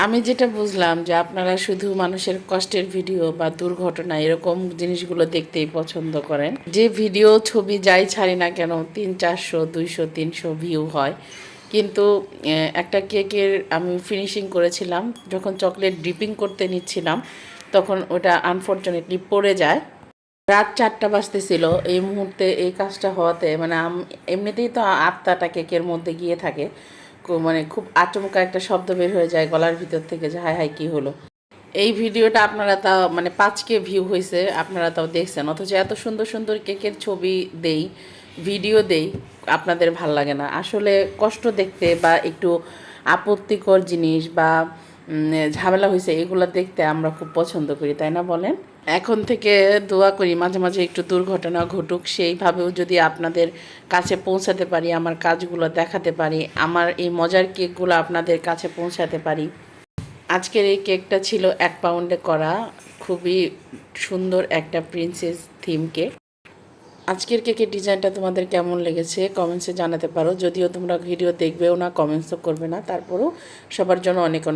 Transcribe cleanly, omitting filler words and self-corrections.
আমি যেটা বুঝলাম যে আপনারা শুধু মানুষের কষ্টের ভিডিও বা দুর্ঘটনা এরকম জিনিসগুলো দেখতেই পছন্দ করেন। যে ভিডিও ছবি যাই ছাড়ি না কেন 300, 400, 200, 300 ভিউ হয়, কিন্তু একটা কেকের আমি ফিনিশিং করেছিলাম, যখন চকলেট ডিপিং করতে নিচ্ছিলাম তখন ওটা আনফর্চুনেটলি পড়ে যায়। রাত 4টা বাজতেছিল এই মুহূর্তে এই কাজটা হওয়াতে, মানে এমনিতেই তো আত্মাটা কেকের মধ্যে গিয়ে থাকে, মানে খুব আচমকা একটা শব্দ বের হয়ে যায় গলার ভিতর থেকে যে হায় হায় কী হলো। এই ভিডিওটা আপনারা তাও মানে 5K ভিউ হয়েছে, আপনারা তাও দেখছেন, অথচ এত সুন্দর সুন্দর কেকের ছবি দেই, ভিডিও দেই, আপনাদের ভাল লাগে না। আসলে কষ্ট দেখতে বা একটু আপত্তিকর জিনিস বা ঝামেলা হয়েছে এগুলো দেখতে আমরা খুব পছন্দ করি, তাই না বলেন? এখন থেকে দোয়া করি মাঝে মাঝে একটু দুর্ঘটনা ঘটুক, সেইভাবেও যদি আপনাদের কাছে পৌঁছাতে পারি, আমার কাজগুলো দেখাতে পারি, আমার এই মজার কেকগুলো আপনাদের কাছে পৌঁছাতে পারি। আজকের এই কেকটা ছিল 1 পাউন্ডে করা, খুবই সুন্দর একটা প্রিন্সেস থিম কেক। আজকের কেকের ডিজাইনটা তোমাদের কেমন লেগেছে কমেন্টসে জানাতে পারো। যদিও তোমরা ভিডিও দেখবেও না, কমেন্টসও করবে না, তারপরেও সবার জন্য অনেক অনেক